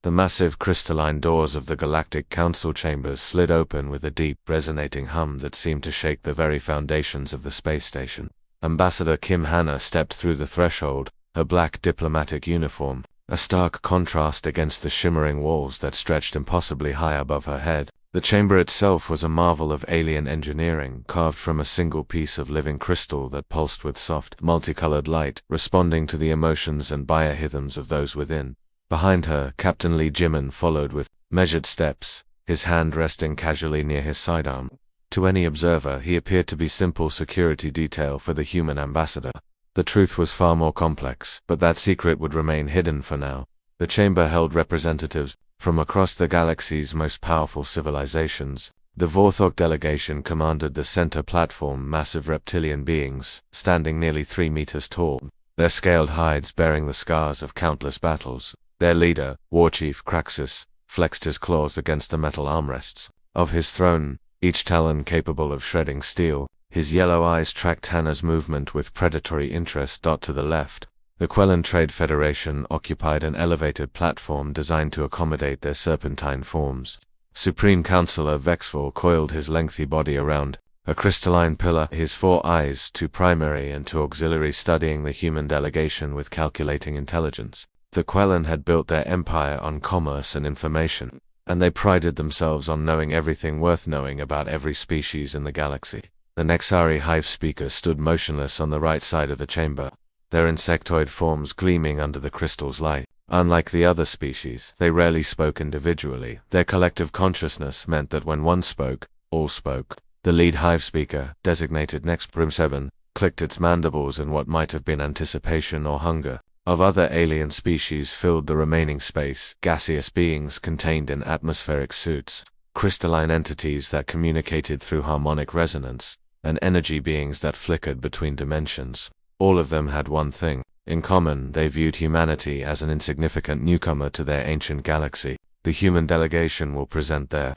The massive crystalline doors of the Galactic Council chambers slid open with a deep, resonating hum that seemed to shake the very foundations of the space station. Ambassador Kim Hanna stepped through the threshold, her black diplomatic uniform, a stark contrast against the shimmering walls that stretched impossibly high above her head. The chamber itself was a marvel of alien engineering, carved from a single piece of living crystal that pulsed with soft, multicolored light, responding to the emotions and biorhythms of those within. Behind her, Captain Lee Jimin followed with measured steps, his hand resting casually near his sidearm. To any observer, he appeared to be simple security detail for the human ambassador. The truth was far more complex, but that secret would remain hidden for now. The chamber held representatives from across the galaxy's most powerful civilizations. The Vorthok delegation commanded the center platform, massive reptilian beings, standing nearly 3 meters tall, their scaled hides bearing the scars of countless battles. Their leader, Warchief Kraxus, flexed his claws against the metal armrests of his throne, each talon capable of shredding steel. His yellow eyes tracked Hanna's movement with predatory interest. To the left, the Quellan Trade Federation occupied an elevated platform designed to accommodate their serpentine forms. Supreme Counselor Vexful coiled his lengthy body around a crystalline pillar, his 4 eyes, 2 primary and 2 auxiliary, studying the human delegation with calculating intelligence. The Quellan had built their empire on commerce and information, and they prided themselves on knowing everything worth knowing about every species in the galaxy. The Nexari hive speakers stood motionless on the right side of the chamber, their insectoid forms gleaming under the crystal's light. Unlike the other species, they rarely spoke individually. Their collective consciousness meant that when one spoke, all spoke. The lead hive speaker, designated Next Prim 7, clicked its mandibles, and what might have been anticipation or hunger of other alien species filled the remaining space. Gaseous beings contained in atmospheric suits, crystalline entities that communicated through harmonic resonance, and energy beings that flickered between dimensions. All of them had one thing in common: they viewed humanity as an insignificant newcomer to their ancient galaxy. The human delegation will present their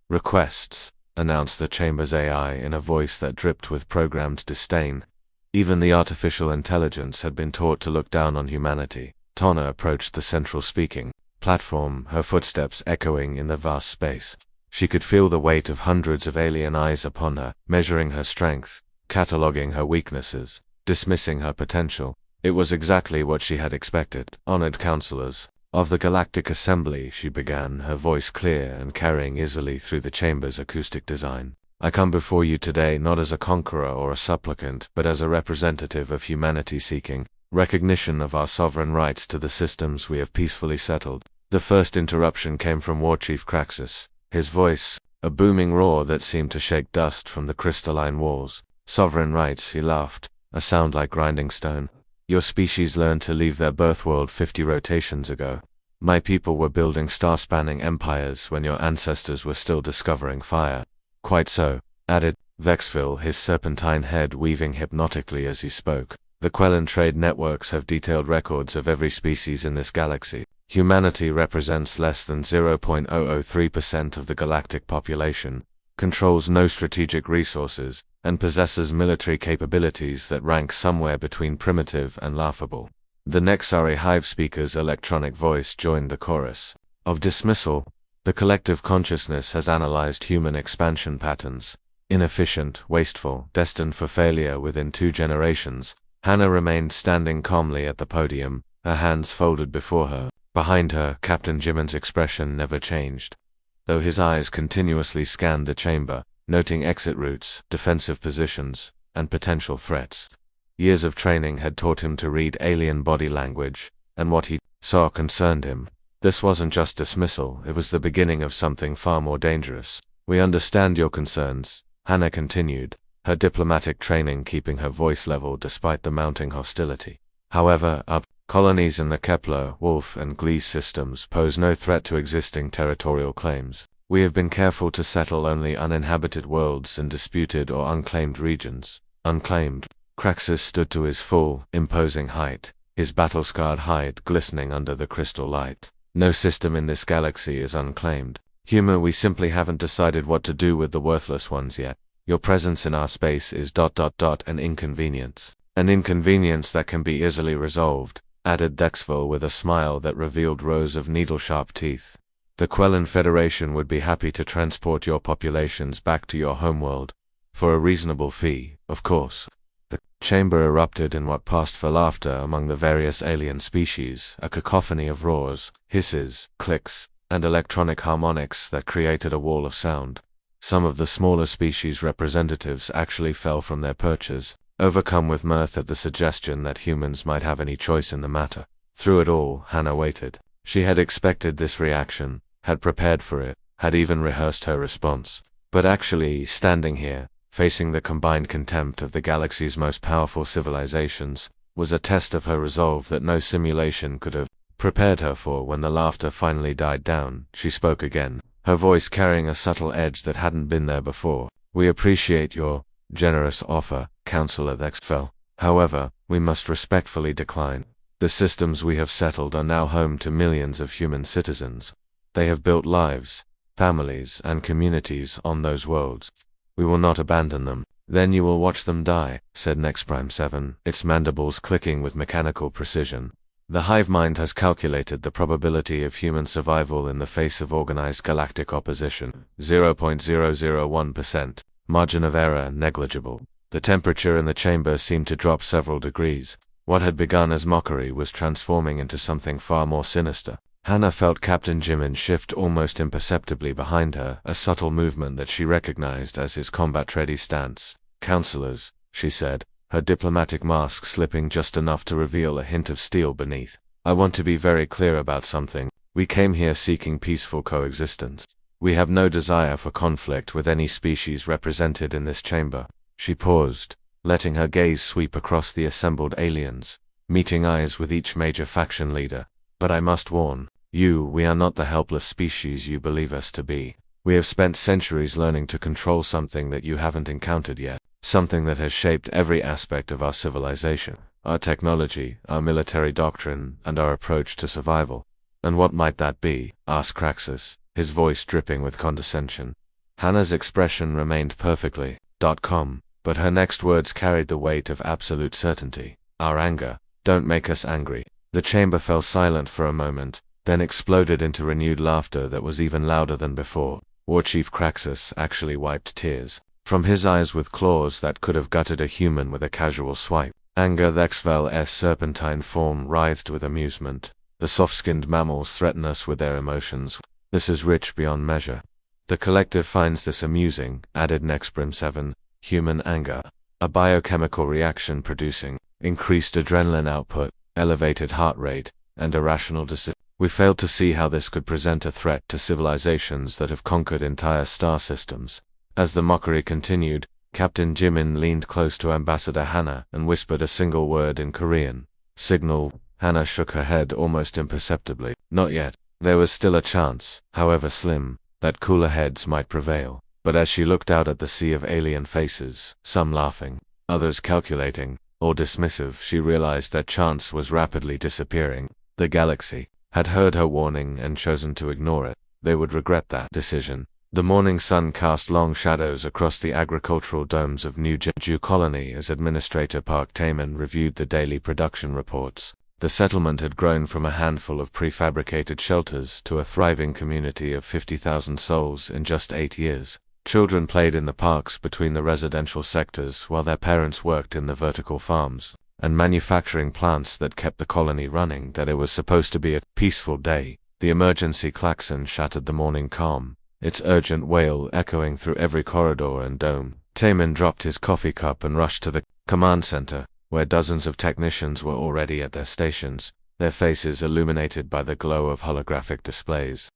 requests, announced the chamber's AI in a voice that dripped with programmed disdain. Even the artificial intelligence had been taught to look down on humanity. Tonna approached the central speaking platform, her footsteps echoing in the vast space. She could feel the weight of hundreds of alien eyes upon her, measuring her strength, cataloging her weaknesses, dismissing her potential. It was exactly what she had expected. Honored counselors of the Galactic Assembly, she began, her voice clear and carrying easily through the chamber's acoustic design. I come before you today not as a conqueror or a supplicant, but as a representative of humanity seeking recognition of our sovereign rights to the systems we have peacefully settled. The first interruption came from Warchief Kraxus, his voice a booming roar that seemed to shake dust from the crystalline walls. Sovereign rights, he laughed, a sound like grinding stone. Your species learned to leave their birthworld 50 rotations ago. My people were building star-spanning empires when your ancestors were still discovering fire. Quite so, added Vexville, his serpentine head weaving hypnotically as he spoke. The Quellan trade networks have detailed records of every species in this galaxy. Humanity represents less than 0.003% of the galactic population, controls no strategic resources, and possesses military capabilities that rank somewhere between primitive and laughable. The Nexari hive speaker's electronic voice joined the chorus of dismissal. The collective consciousness has analyzed human expansion patterns. Inefficient, wasteful, destined for failure within 2 generations. Hanna remained standing calmly at the podium, her hands folded before her. Behind her, Captain Jimin's expression never changed, though his eyes continuously scanned the chamber, noting exit routes, defensive positions, and potential threats. Years of training had taught him to read alien body language, and what he saw concerned him. This wasn't just dismissal, it was the beginning of something far more dangerous. We understand your concerns, Hanna continued, her diplomatic training keeping her voice level despite the mounting hostility. However, colonies in the Kepler, Wolf, and Gliese systems pose no threat to existing territorial claims. We have been careful to settle only uninhabited worlds and disputed or unclaimed regions. Unclaimed. Kraxus stood to his full, imposing height, his battle-scarred hide glistening under the crystal light. No system in this galaxy is unclaimed. Humor, we simply haven't decided what to do with the worthless ones yet. Your presence in our space is an inconvenience. An inconvenience that can be easily resolved. added Dexville with a smile that revealed rows of needle-sharp teeth. The Quellan Federation would be happy to transport your populations back to your homeworld. For a reasonable fee, of course. The chamber erupted in what passed for laughter among the various alien species, a cacophony of roars, hisses, clicks, and electronic harmonics that created a wall of sound. Some of the smaller species representatives actually fell from their perches, overcome with mirth at the suggestion that humans might have any choice in the matter. Through it all, Hannah waited. She had expected this reaction, had prepared for it, had even rehearsed her response. But actually, standing here, facing the combined contempt of the galaxy's most powerful civilizations, was a test of her resolve that no simulation could have prepared her for. When the laughter finally died down, she spoke again, her voice carrying a subtle edge that hadn't been there before. "We appreciate your generous offer, Counselor Dexville. However, we must respectfully decline. The systems we have settled are now home to millions of human citizens. They have built lives, families, and communities on those worlds. We will not abandon them." "Then you will watch them die," said Nex-Prime-7, its mandibles clicking with mechanical precision. "The hive mind has calculated the probability of human survival in the face of organized galactic opposition. 0.001%. Margin of error negligible." The temperature in the chamber seemed to drop several degrees. What had begun as mockery was transforming into something far more sinister. Hannah felt Captain Jimin shift almost imperceptibly behind her, a subtle movement that she recognized as his combat-ready stance. "Counselors," she said, her diplomatic mask slipping just enough to reveal a hint of steel beneath. "I want to be very clear about something. We came here seeking peaceful coexistence. We have no desire for conflict with any species represented in this chamber." She paused, letting her gaze sweep across the assembled aliens, meeting eyes with each major faction leader. "But I must warn you, we are not the helpless species you believe us to be. We have spent centuries learning to control something that you haven't encountered yet, something that has shaped every aspect of our civilization, our technology, our military doctrine, and our approach to survival." "And what might that be?" asked Craxus, his voice dripping with condescension. Hannah's expression remained perfectly calm, but her next words carried the weight of absolute certainty. "Our anger. Don't make us angry." The chamber fell silent for a moment, then exploded into renewed laughter that was even louder than before. War Chief Craxus actually wiped tears from his eyes with claws that could have gutted a human with a casual swipe. Anger. Dexvel's serpentine form writhed with amusement. "The soft-skinned mammals threaten us with their emotions. This is rich beyond measure." "The collective finds this amusing," added Nex-Prim-7. "Human anger. A biochemical reaction producing increased adrenaline output, elevated heart rate, and irrational decision. We failed to see how this could present a threat to civilizations that have conquered entire star systems." As the mockery continued, Captain Jimin leaned close to Ambassador Hannah and whispered a single word in Korean. "Signal." Hannah shook her head almost imperceptibly. "Not yet." There was still a chance, however slim, that cooler heads might prevail. But as she looked out at the sea of alien faces, some laughing, others calculating, or dismissive, she realized that chance was rapidly disappearing. The galaxy had heard her warning and chosen to ignore it. They would regret that decision. The morning sun cast long shadows across the agricultural domes of New Jeju Colony as Administrator Park Taman reviewed the daily production reports. The settlement had grown from a handful of prefabricated shelters to a thriving community of 50,000 souls in just 8 years. Children played in the parks between the residential sectors while their parents worked in the vertical farms and manufacturing plants that kept the colony running. That it was supposed to be a peaceful day. The emergency klaxon shattered the morning calm, its urgent wail echoing through every corridor and dome. Taman dropped his coffee cup and rushed to the command center, where dozens of technicians were already at their stations, their faces illuminated by the glow of holographic displays.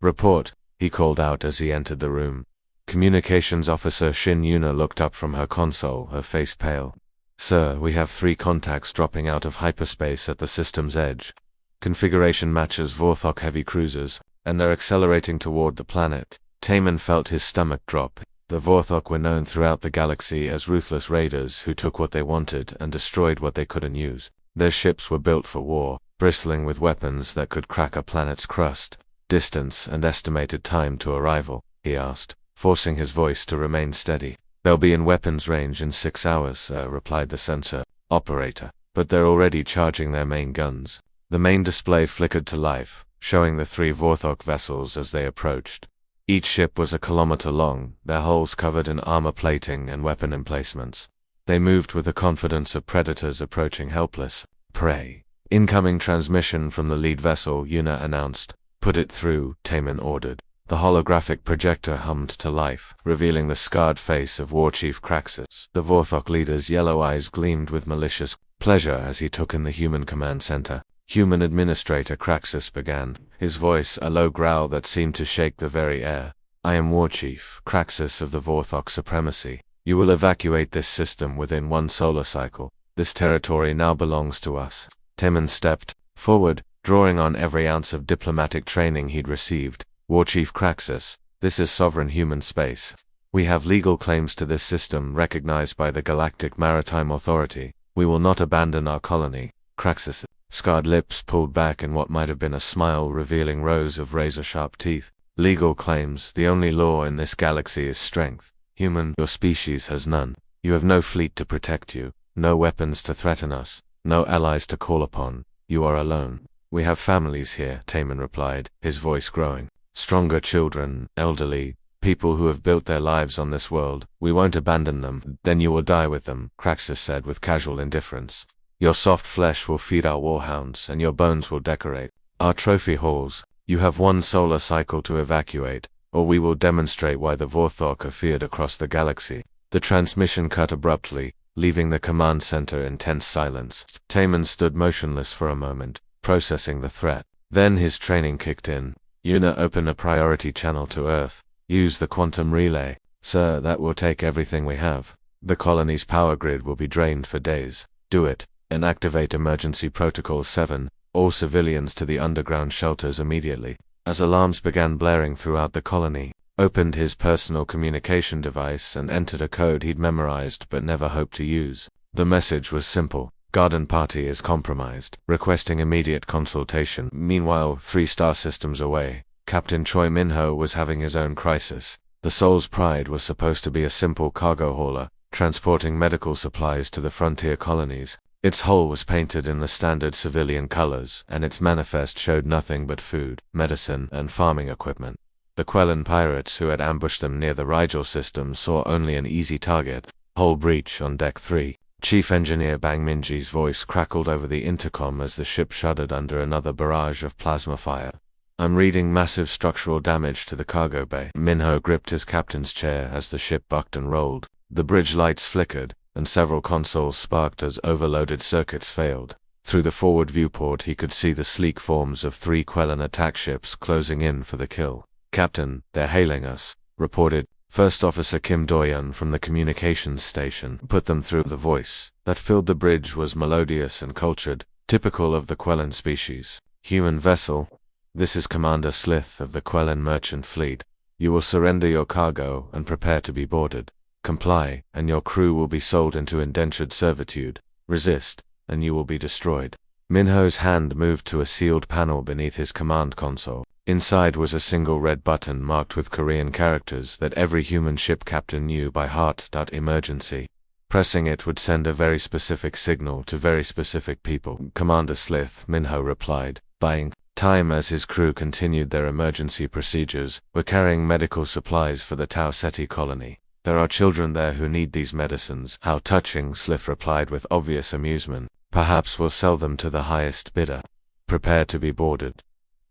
"Report," he called out as he entered the room. Communications Officer Shin Yuna looked up from her console, her face pale. "Sir, we have 3 contacts dropping out of hyperspace at the system's edge. Configuration matches Vorthok heavy cruisers, and they're accelerating toward the planet." Taman felt his stomach drop. The Vorthok were known throughout the galaxy as ruthless raiders who took what they wanted and destroyed what they couldn't use. Their ships were built for war, bristling with weapons that could crack a planet's crust. "Distance and estimated time to arrival?" he asked, forcing his voice to remain steady. "They'll be in weapons range in 6 hours, replied the sensor operator. but they're already charging their main guns. The main display flickered to life, showing the 3 Vorthok vessels as they approached. Each ship was a kilometer long, their hulls covered in armor plating and weapon emplacements. They moved with the confidence of predators approaching helpless prey. Incoming transmission from the lead vessel, Yuna announced. Put it through, Taman ordered. The holographic projector hummed to life, revealing the scarred face of War Chief Kraxus. The Vorthok leader's yellow eyes gleamed with malicious pleasure as he took in the human command center. Human Administrator Kraxus began, his voice a low growl that seemed to shake the very air. I am War Chief Kraxus of the Vorthok Supremacy. You will evacuate this system within 1 solar cycle. This territory now belongs to us. Taman stepped forward, drawing on every ounce of diplomatic training he'd received. War Chief Kraxus, this is sovereign human space. We have legal claims to this system recognized by the Galactic Maritime Authority. We will not abandon our colony. Kraxus' scarred lips pulled back in what might have been a smile revealing rows of razor-sharp teeth. Legal claims, the only law in this galaxy is strength. Human, your species has none. You have no fleet to protect you, no weapons to threaten us, no allies to call upon. You are alone. We have families here, Taman replied, his voice growing. Stronger children, elderly, people who have built their lives on this world. We won't abandon them. Then you will die with them, Kraxus said with casual indifference. Your soft flesh will feed our warhounds, and your bones will decorate our trophy halls. You have 1 solar cycle to evacuate, or we will demonstrate why the Vorthok are feared across the galaxy. The transmission cut abruptly, leaving the command center in tense silence. Taman stood motionless for a moment, processing the threat. Then his training kicked in. Yuna, open a priority channel to Earth. Use the quantum relay. Sir, that will take everything we have. The colony's power grid will be drained for days. Do it, and activate Emergency Protocol 7. All civilians to the underground shelters immediately. As alarms began blaring throughout the colony, opened his personal communication device and entered a code he'd memorized but never hoped to use. The message was simple. Garden Party is compromised, requesting immediate consultation. Meanwhile, 3 star systems away, Captain Choi Minho was having his own crisis. The Soul's Pride was supposed to be a simple cargo hauler, transporting medical supplies to the frontier colonies. Its hull was painted in the standard civilian colors, and its manifest showed nothing but food, medicine, and farming equipment. The Quellan pirates who had ambushed them near the Rigel system saw only an easy target. Hull breach on Deck 3. Chief Engineer Bang Minji's voice crackled over the intercom as the ship shuddered under another barrage of plasma fire. I'm reading massive structural damage to the cargo bay. Minho gripped his captain's chair as the ship bucked and rolled. The bridge lights flickered, and several consoles sparked as overloaded circuits failed. Through the forward viewport he could see the sleek forms of 3 Quellan attack ships closing in for the kill. Captain, they're hailing us, reported First Officer Kim Doyan from the communications station. Put them through. The voice that filled the bridge was melodious and cultured, typical of the Quellan species. Human vessel, this is Commander Slith of the Quellan merchant fleet. You will surrender your cargo and prepare to be boarded. Comply, and your crew will be sold into indentured servitude. Resist, and you will be destroyed. Minho's hand moved to a sealed panel beneath his command console. Inside was a single red button marked with Korean characters that every human ship captain knew by heart. Emergency. Pressing it would send a very specific signal to very specific people. Commander Slith, Minho replied, buying time as his crew continued their emergency procedures. We're carrying medical supplies for the Tau Ceti colony. There are children there who need these medicines. How touching, Slith replied with obvious amusement. Perhaps we'll sell them to the highest bidder. Prepare to be boarded.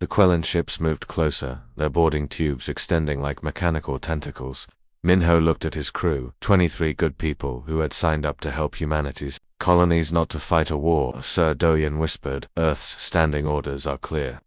The Quellan ships moved closer, their boarding tubes extending like mechanical tentacles. Minho looked at his crew, 23 good people who had signed up to help humanity's colonies, not to fight a war. Sir Doyen whispered, Earth's standing orders are clear.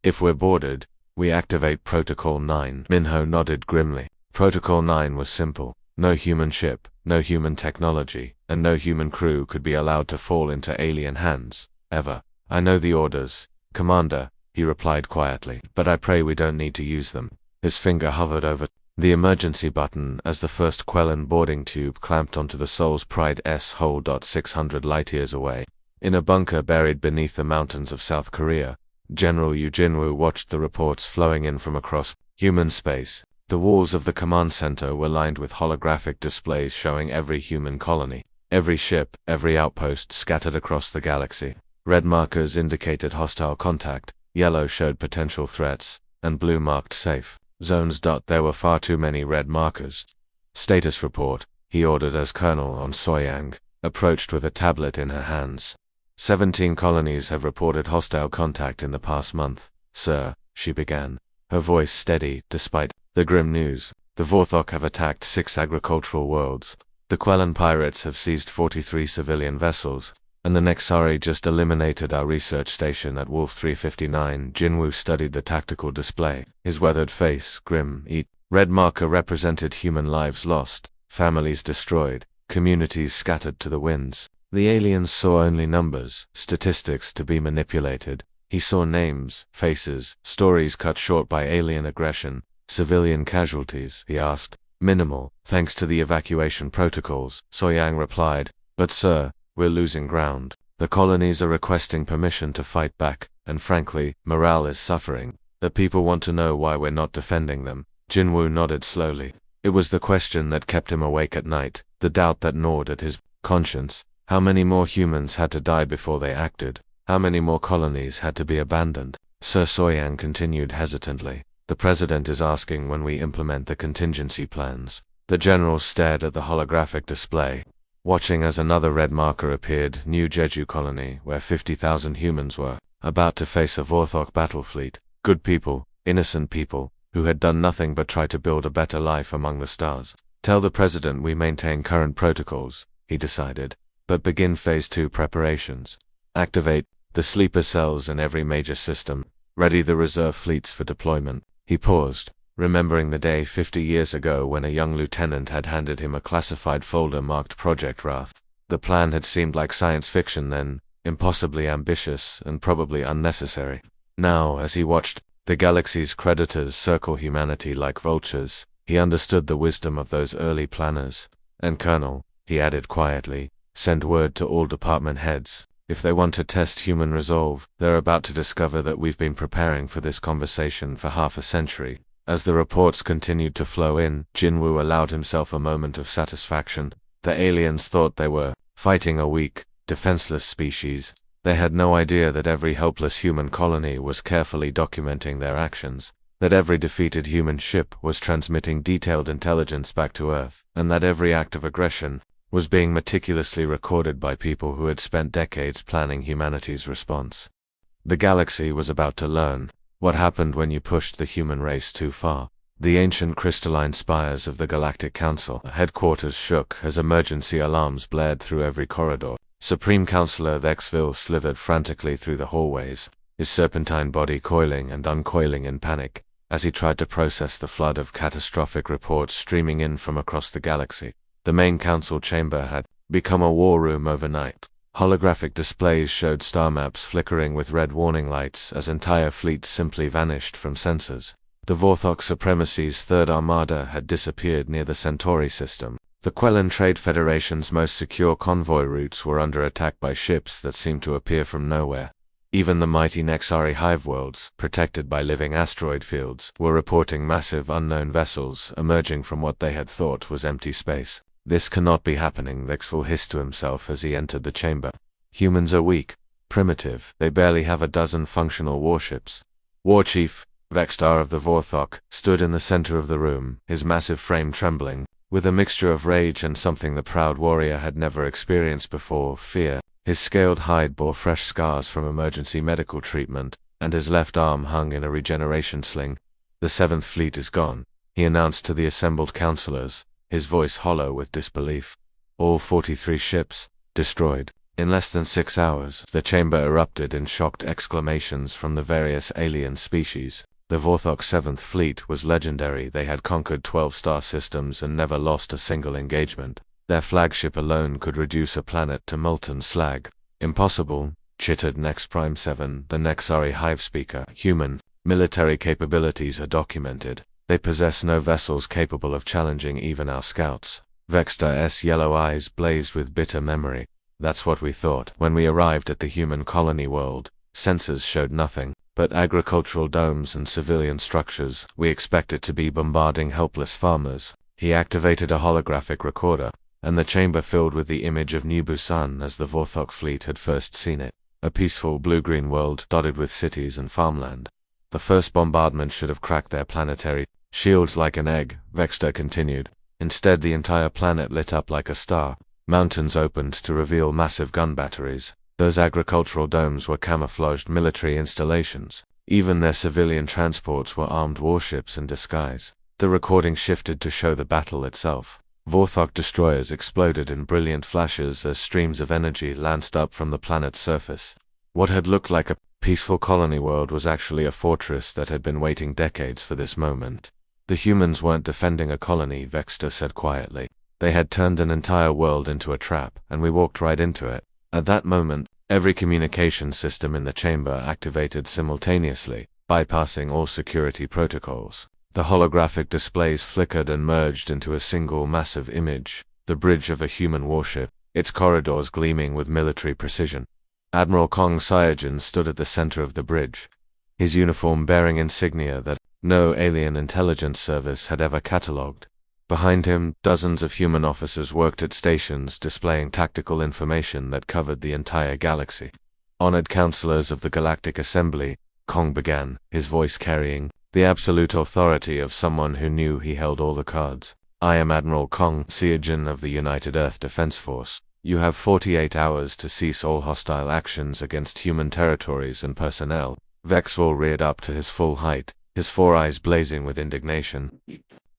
If we're boarded, we activate Protocol 9. Minho nodded grimly. Protocol 9 was simple. No human ship, no human technology, and no human crew could be allowed to fall into alien hands, ever. I know the orders, Commander, he replied quietly, but I pray we don't need to use them. His finger hovered over the emergency button as the first Quellan boarding tube clamped onto the Soul's Pride S hull. 600 light-years away. In a bunker buried beneath the mountains of South Korea, General Yu Jinwoo watched the reports flowing in from across human space. The walls of the command center were lined with holographic displays showing every human colony. Every ship, every outpost scattered across the galaxy. Red markers indicated hostile contact, yellow showed potential threats, and blue marked safe zones. There were far too many red markers. Status report, he ordered as Colonel on Soyang approached with a tablet in her hands. 17 colonies have reported hostile contact in the past month, sir, she began, her voice steady despite the grim news. The Vorthok have attacked 6 agricultural worlds. The Quellan pirates have seized 43 civilian vessels, and the Nexari just eliminated our research station at Wolf 359. Jinwoo studied the tactical display, his weathered face grim. Each red marker represented human lives lost, families destroyed, communities scattered to the winds. The aliens saw only numbers, statistics to be manipulated. He saw names, faces, stories cut short by alien aggression, civilian casualties, he asked. Minimal, thanks to the evacuation protocols, Soyang replied. But sir, we're losing ground. The colonies are requesting permission to fight back, and frankly, morale is suffering. The people want to know why we're not defending them. Jinwoo nodded slowly. It was the question that kept him awake at night, the doubt that gnawed at his conscience. How many more humans had to die before they acted? How many more colonies had to be abandoned? Sir, Soyang continued hesitantly. The President is asking when we implement the contingency plans. The general stared at the holographic display, watching as another red marker appeared. New Jeju colony, where 50,000 humans were about to face a Vorthok battle fleet. Good people, innocent people, who had done nothing but try to build a better life among the stars. Tell the President we maintain current protocols, he decided, but begin Phase 2 preparations. Activate the sleeper cells in every major system. Ready the reserve fleets for deployment. He paused, remembering the day 50 years ago when a young lieutenant had handed him a classified folder marked Project Wrath. The plan had seemed like science fiction then, impossibly ambitious and probably unnecessary. Now, as he watched the galaxy's creditors circle humanity like vultures, he understood the wisdom of those early planners. And Colonel, he added quietly, send word to all department heads. If they want to test human resolve, they're about to discover that we've been preparing for this conversation for half a century. As the reports continued to flow in, Jinwoo allowed himself a moment of satisfaction. The aliens thought they were fighting a weak, defenseless species. They had no idea that every helpless human colony was carefully documenting their actions, that every defeated human ship was transmitting detailed intelligence back to Earth, and that every act of aggression was being meticulously recorded by people who had spent decades planning humanity's response. The galaxy was about to learn what happened when you pushed the human race too far. The ancient crystalline spires of the Galactic Council headquarters shook as emergency alarms blared through every corridor. Supreme Counselor Thexville slithered frantically through the hallways, his serpentine body coiling and uncoiling in panic, as he tried to process the flood of catastrophic reports streaming in from across the galaxy. The main council chamber had become a war room overnight. Holographic displays showed star maps flickering with red warning lights as entire fleets simply vanished from sensors. The Vorthok Supremacy's Third Armada had disappeared near the Centauri system. The Quellan Trade Federation's most secure convoy routes were under attack by ships that seemed to appear from nowhere. Even the mighty Nexari hive worlds, protected by living asteroid fields, were reporting massive unknown vessels emerging from what they had thought was empty space. This cannot be happening, Thexville hissed to himself as he entered the chamber. Humans are weak, primitive, they barely have a dozen functional warships. War Chief Vextar of the Vorthok stood in the center of the room, his massive frame trembling, with a mixture of rage and something the proud warrior had never experienced before, fear. His scaled hide bore fresh scars from emergency medical treatment, and his left arm hung in a regeneration sling. The 7th Fleet is gone, he announced to the assembled counselors, his voice hollow with disbelief. All 43 ships, destroyed. In less than 6 hours, the chamber erupted in shocked exclamations from the various alien species. The Vorthok 7th Fleet was legendary. They had conquered 12 star systems and never lost a single engagement. Their flagship alone could reduce a planet to molten slag. Impossible, chittered Nex Prime 7, the Nexari hive speaker. Human military capabilities are documented. They possess no vessels capable of challenging even our scouts. Vextar's yellow eyes blazed with bitter memory. That's what we thought. When we arrived at the human colony world, sensors showed nothing but agricultural domes and civilian structures. We expected to be bombarding helpless farmers. He activated a holographic recorder, and the chamber filled with the image of New Busan as the Vorthok fleet had first seen it. A peaceful blue-green world dotted with cities and farmland. The first bombardment should have cracked their planetary shields like an egg, Vexter continued. Instead, the entire planet lit up like a star. Mountains opened to reveal massive gun batteries. Those agricultural domes were camouflaged military installations. Even their civilian transports were armed warships in disguise. The recording shifted to show the battle itself. Vorthok destroyers exploded in brilliant flashes as streams of energy lanced up from the planet's surface. What had looked like a peaceful colony world was actually a fortress that had been waiting decades for this moment. The humans weren't defending a colony, Vexter said quietly. They had turned an entire world into a trap, and we walked right into it. At that moment, every communication system in the chamber activated simultaneously, bypassing all security protocols. The holographic displays flickered and merged into a single massive image, the bridge of a human warship, its corridors gleaming with military precision. Admiral Kong Saiyajin stood at the center of the bridge, his uniform bearing insignia that no alien intelligence service had ever catalogued. Behind him, dozens of human officers worked at stations displaying tactical information that covered the entire galaxy. Honored counselors of the Galactic Assembly, Kong began, his voice carrying the absolute authority of someone who knew he held all the cards. I am Admiral Kong Saiyajin of the United Earth Defense Force. You have 48 hours to cease all hostile actions against human territories and personnel. Vexwell reared up to his full height, his four eyes blazing with indignation.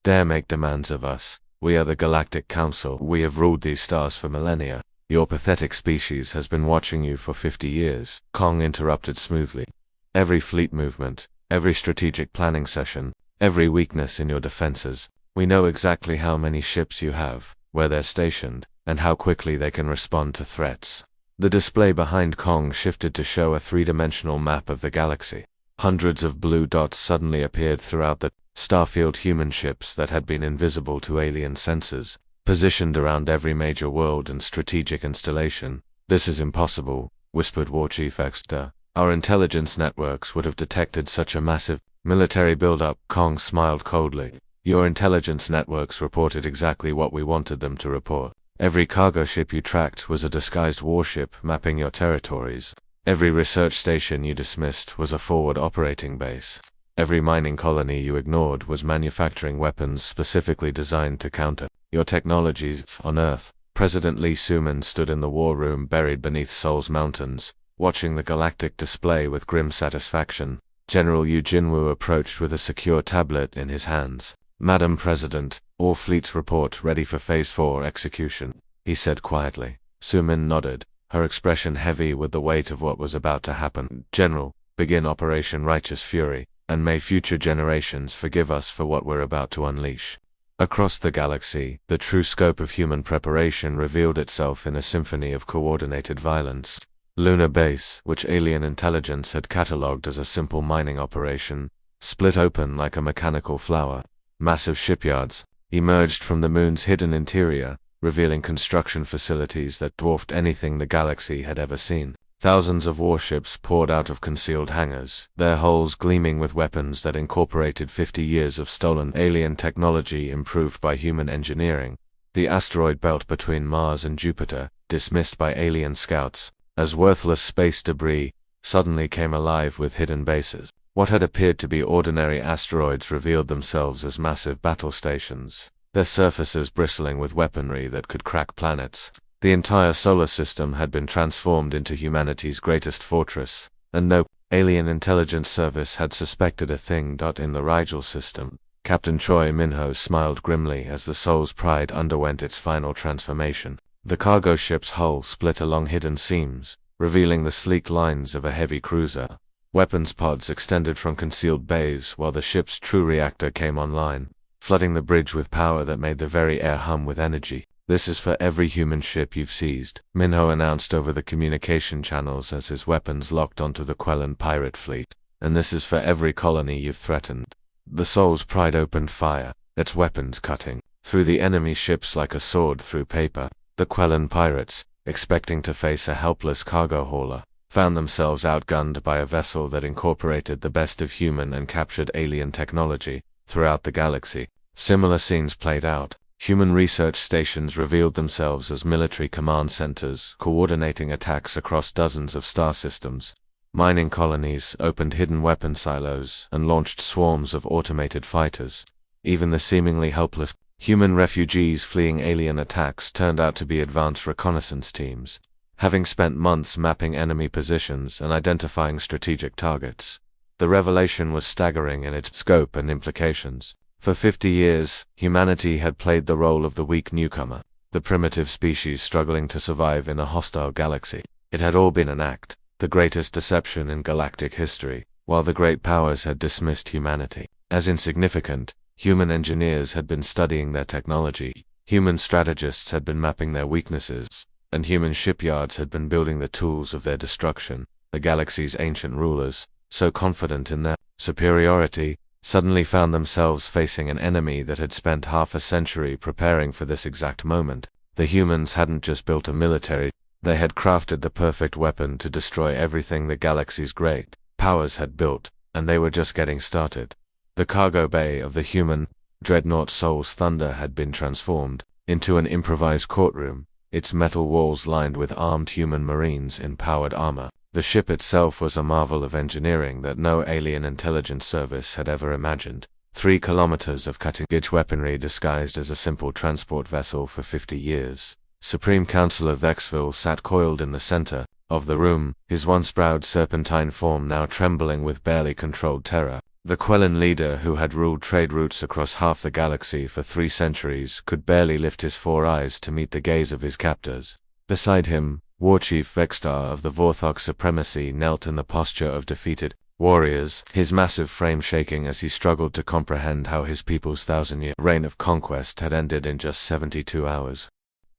Dare make demands of us. We are the Galactic Council. We have ruled these stars for millennia. Your pathetic species has been watching you for 50 years, Kong interrupted smoothly. Every fleet movement, every strategic planning session, every weakness in your defenses. We know exactly how many ships you have, where they're stationed, and how quickly they can respond to threats. The display behind Kong shifted to show a three-dimensional map of the galaxy. Hundreds of blue dots suddenly appeared throughout the starfield human ships that had been invisible to alien sensors, positioned around every major world and strategic installation. This is impossible, whispered War Chief Exeter. Our intelligence networks would have detected such a massive military buildup. Kong smiled coldly. Your intelligence networks reported exactly what we wanted them to report. Every cargo ship you tracked was a disguised warship mapping your territories. Every research station you dismissed was a forward operating base. Every mining colony you ignored was manufacturing weapons specifically designed to counter your technologies on Earth. President Lee Suman stood in the war room buried beneath Seoul's mountains, watching the galactic display with grim satisfaction. General Yu Jinwoo approached with a secure tablet in his hands. Madam President, all fleets report ready for Phase 4 execution, he said quietly. Suman nodded, her expression heavy with the weight of what was about to happen. General, begin Operation Righteous Fury, and may future generations forgive us for what we're about to unleash. Across the galaxy, the true scope of human preparation revealed itself in a symphony of coordinated violence. Lunar Base, which alien intelligence had catalogued as a simple mining operation, split open like a mechanical flower. Massive shipyards emerged from the moon's hidden interior, revealing construction facilities that dwarfed anything the galaxy had ever seen. Thousands of warships poured out of concealed hangars, their hulls gleaming with weapons that incorporated 50 years of stolen alien technology improved by human engineering. The asteroid belt between Mars and Jupiter, dismissed by alien scouts as worthless space debris, suddenly came alive with hidden bases. What had appeared to be ordinary asteroids revealed themselves as massive battle stations, their surfaces bristling with weaponry that could crack planets. The entire solar system had been transformed into humanity's greatest fortress, and no alien intelligence service had suspected a thing. In the Rigel system, Captain Choi Minho smiled grimly as the Soul's Pride underwent its final transformation. The cargo ship's hull split along hidden seams, revealing the sleek lines of a heavy cruiser. Weapons pods extended from concealed bays while the ship's true reactor came online, flooding the bridge with power that made the very air hum with energy. This is for every human ship you've seized, Minho announced over the communication channels as his weapons locked onto the Quellan pirate fleet. And this is for every colony you've threatened. The Soul's Pride opened fire, its weapons cutting through the enemy ships like a sword through paper. The Quellan pirates, expecting to face a helpless cargo hauler, found themselves outgunned by a vessel that incorporated the best of human and captured alien technology. Throughout the galaxy, similar scenes played out. Human research stations revealed themselves as military command centers, coordinating attacks across dozens of star systems. Mining colonies opened hidden weapon silos and launched swarms of automated fighters. Even the seemingly helpless human refugees fleeing alien attacks turned out to be advanced reconnaissance teams, having spent months mapping enemy positions and identifying strategic targets. The revelation was staggering in its scope and implications. For 50 years, humanity had played the role of the weak newcomer, the primitive species struggling to survive in a hostile galaxy. It had all been an act, the greatest deception in galactic history, while the great powers had dismissed humanity as insignificant. Human engineers had been studying their technology, human strategists had been mapping their weaknesses, and human shipyards had been building the tools of their destruction. The galaxy's ancient rulers, so confident in their superiority, suddenly found themselves facing an enemy that had spent half a century preparing for this exact moment. The humans hadn't just built a military, they had crafted the perfect weapon to destroy everything the galaxy's great powers had built, and they were just getting started. The cargo bay of the human dreadnought Soul's Thunder had been transformed into an improvised courtroom, its metal walls lined with armed human marines in powered armor. The ship itself was a marvel of engineering that no alien intelligence service had ever imagined. 3 kilometers of cutting-edge weaponry disguised as a simple transport vessel for 50 years. Supreme Counselor Vexville sat coiled in the center of the room, his once proud serpentine form now trembling with barely controlled terror. The Quellan leader who had ruled trade routes across half the galaxy for 3 centuries could barely lift his 4 eyes to meet the gaze of his captors. Beside him, Warchief Vexstar of the Vorthok Supremacy knelt in the posture of defeated warriors, his massive frame shaking as he struggled to comprehend how his people's 1,000-year reign of conquest had ended in just 72 hours.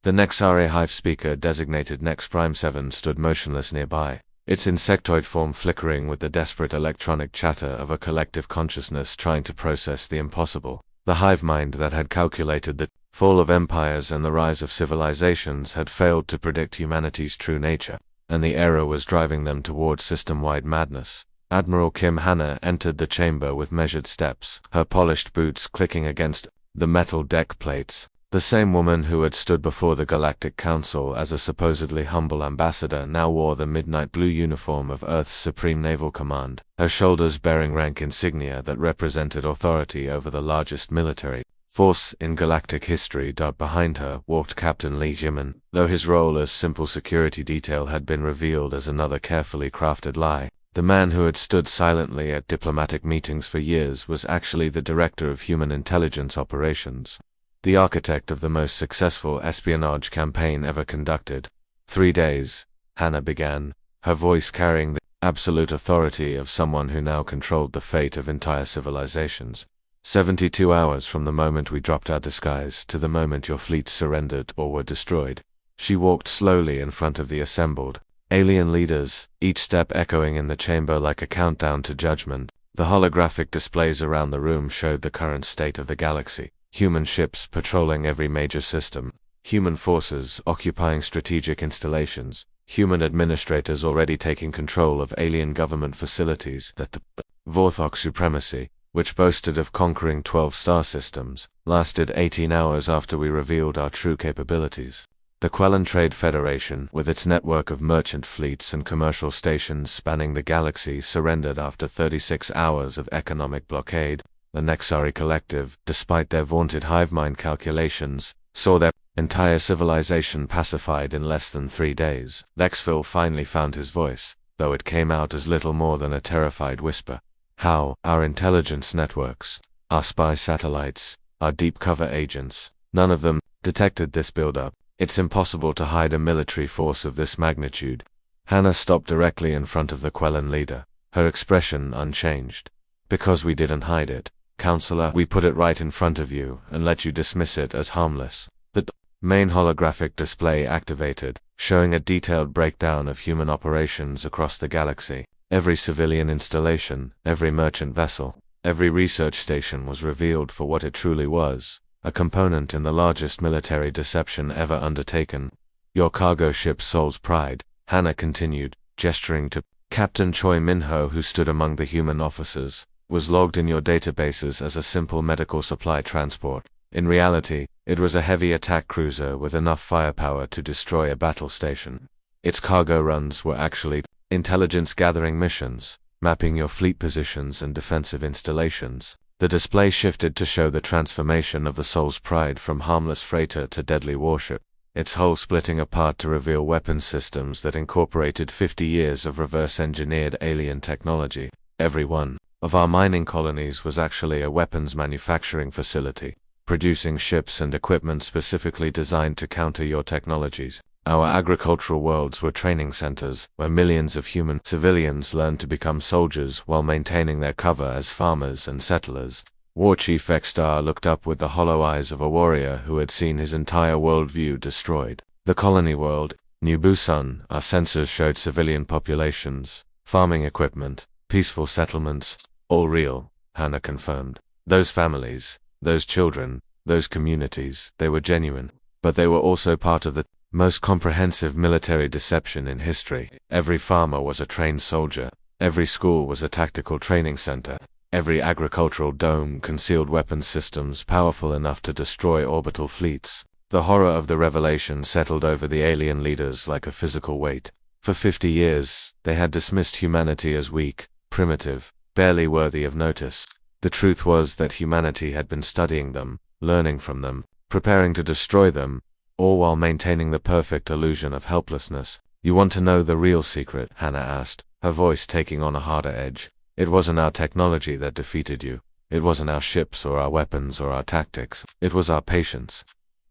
The Nexare Hive speaker designated Nex Prime 7 stood motionless nearby, its insectoid form flickering with the desperate electronic chatter of a collective consciousness trying to process the impossible. The hive mind that had calculated the fall of empires and the rise of civilizations had failed to predict humanity's true nature, and the error was driving them toward system-wide madness. Admiral Kim Hanna entered the chamber with measured steps, her polished boots clicking against the metal deck plates. The same woman who had stood before the Galactic Council as a supposedly humble ambassador now wore the midnight blue uniform of Earth's Supreme Naval Command, her shoulders bearing rank insignia that represented authority over the largest military force in galactic history. Behind her walked Captain Lee Jimin, though his role as simple security detail had been revealed as another carefully crafted lie. The man who had stood silently at diplomatic meetings for years was actually the director of human intelligence operations, the architect of the most successful espionage campaign ever conducted. 3 days, Hannah began, her voice carrying the absolute authority of someone who now controlled the fate of entire civilizations. 72 hours from the moment we dropped our disguise to the moment your fleets surrendered or were destroyed. She walked slowly in front of the assembled alien leaders, each step echoing in the chamber like a countdown to judgment. The holographic displays around the room showed the current state of the galaxy. Human ships patrolling every major system, human forces occupying strategic installations, human administrators already taking control of alien government facilities. That the Vorthok Supremacy, which boasted of conquering 12 star systems, lasted 18 hours after we revealed our true capabilities. The Quellan Trade Federation, with its network of merchant fleets and commercial stations spanning the galaxy, surrendered after 36 hours of economic blockade. The Nexari Collective, despite their vaunted hive mind calculations, saw their entire civilization pacified in less than 3 days. Lexville finally found his voice, though it came out as little more than a terrified whisper. How? Our intelligence networks, our spy satellites, our deep cover agents, none of them detected this buildup. It's impossible to hide a military force of this magnitude. Hannah stopped directly in front of the Quellan leader, her expression unchanged. Because we didn't hide it, Counselor, we put it right in front of you and let you dismiss it as harmless. The main holographic display activated, showing a detailed breakdown of human operations across the galaxy. Every civilian installation, every merchant vessel, every research station was revealed for what it truly was, a component in the largest military deception ever undertaken. Your cargo ship Soul's Pride, Hannah continued, gesturing to Captain Choi Minho, who stood among the human officers, was logged in your databases as a simple medical supply transport. In reality, it was a heavy attack cruiser with enough firepower to destroy a battle station. Its cargo runs were actually intelligence-gathering missions, mapping your fleet positions and defensive installations. The display shifted to show the transformation of the Soul's Pride from harmless freighter to deadly warship, its hull splitting apart to reveal weapon systems that incorporated 50 years of reverse-engineered alien technology. Every one of our mining colonies was actually a weapons manufacturing facility, producing ships and equipment specifically designed to counter your technologies. Our agricultural worlds were training centers, where millions of human civilians learned to become soldiers while maintaining their cover as farmers and settlers. War Chief Vexstar looked up with the hollow eyes of a warrior who had seen his entire worldview destroyed. The colony world, New Busan, our sensors showed civilian populations, farming equipment, peaceful settlements, all real, Hannah confirmed. Those families, those children, those communities, they were genuine. But they were also part of the most comprehensive military deception in history. Every farmer was a trained soldier. Every school was a tactical training center. Every agricultural dome concealed weapons systems powerful enough to destroy orbital fleets. The horror of the revelation settled over the alien leaders like a physical weight. For 50 years, they had dismissed humanity as weak, primitive, barely worthy of notice. The truth was that humanity had been studying them, learning from them, preparing to destroy them, all while maintaining the perfect illusion of helplessness. You want to know the real secret? Hannah asked, her voice taking on a harder edge. It wasn't our technology that defeated you. It wasn't our ships or our weapons or our tactics. It was our patience.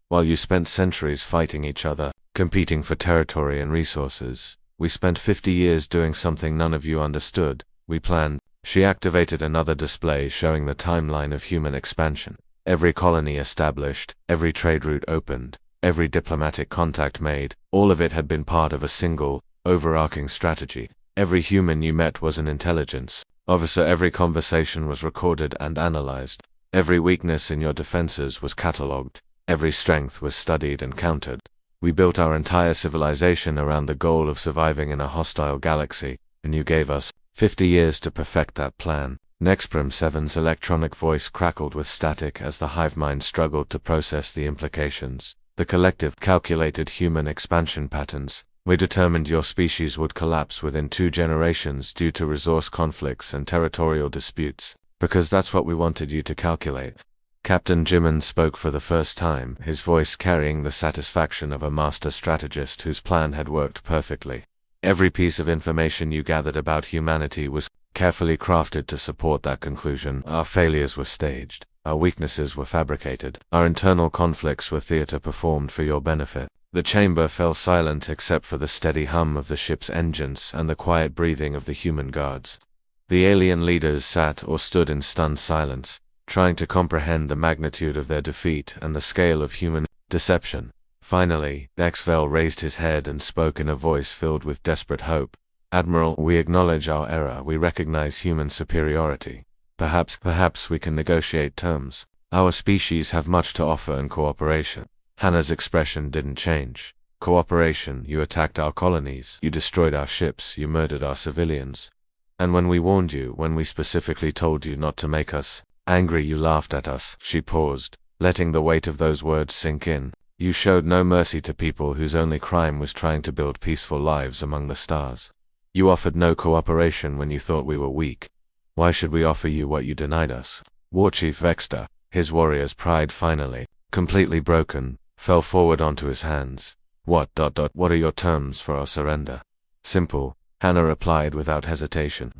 While you spent centuries fighting each other, competing for territory and resources, we spent 50 years doing something none of you understood. We planned. She activated another display showing the timeline of human expansion. Every colony established, every trade route opened, every diplomatic contact made, all of it had been part of a single, overarching strategy. Every human you met was an intelligence officer. Every conversation was recorded and analyzed. Every weakness in your defenses was catalogued. Every strength was studied and countered. We built our entire civilization around the goal of surviving in a hostile galaxy, and you gave us 50 years to perfect that plan. Nexprim 7's electronic voice crackled with static as the hive mind struggled to process the implications. The collective calculated human expansion patterns. We determined your species would collapse within 2 generations due to resource conflicts and territorial disputes, because that's what we wanted you to calculate. Captain Jimin spoke for the first time, his voice carrying the satisfaction of a master strategist whose plan had worked perfectly. Every piece of information you gathered about humanity was carefully crafted to support that conclusion. Our failures were staged. Our weaknesses were fabricated. Our internal conflicts were theater performed for your benefit. The chamber fell silent except for the steady hum of the ship's engines and the quiet breathing of the human guards. The alien leaders sat or stood in stunned silence, trying to comprehend the magnitude of their defeat and the scale of human deception. Finally, Dexvel raised his head and spoke in a voice filled with desperate hope. Admiral, we acknowledge our error. We recognize human superiority. Perhaps we can negotiate terms. Our species have much to offer in cooperation. Hannah's expression didn't change. Cooperation? You attacked our colonies. You destroyed our ships. You murdered our civilians. And when we warned you, when we specifically told you not to make us angry, you laughed at us. She paused, letting the weight of those words sink in. You showed no mercy to people whose only crime was trying to build peaceful lives among the stars. You offered no cooperation when you thought we were weak. Why should we offer you what you denied us? War Chief Vexter, his warrior's pride finally, completely broken, fell forward onto his hands. What are your terms for our surrender? Simple, Hannah replied without hesitation.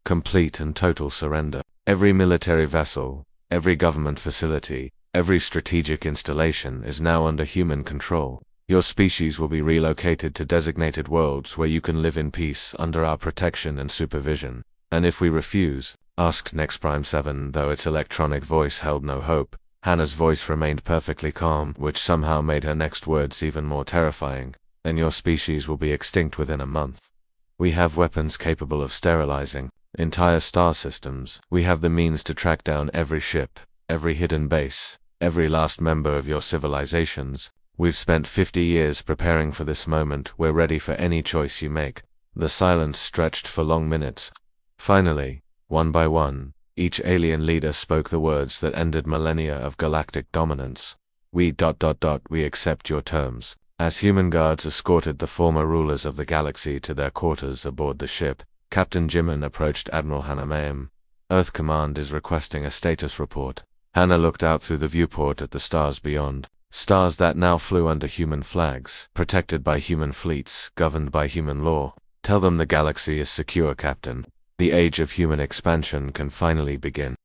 Complete and total surrender. Every military vessel, every government facility, every strategic installation is now under human control. Your species will be relocated to designated worlds where you can live in peace under our protection and supervision. And if we refuse? Asked Nexprime 7, though its electronic voice held no hope. Hannah's voice remained perfectly calm, which somehow made her next words even more terrifying. Then your species will be extinct within a month. We have weapons capable of sterilizing entire star systems. We have the means to track down every ship, every hidden base, every last member of your civilizations. We've spent 50 years preparing for this moment. We're ready for any choice you make. The silence stretched for long minutes. Finally, one by one, Each alien leader spoke the words that ended millennia of galactic dominance. We accept your terms. As human guards escorted the former rulers of the galaxy to their quarters aboard the ship, Captain Jimin approached Admiral Hannah. Earth Command is requesting a status report. Hannah looked out through the viewport at the stars beyond. Stars that now flew under human flags, protected by human fleets, governed by human law. Tell them the galaxy is secure, Captain. The age of human expansion can finally begin.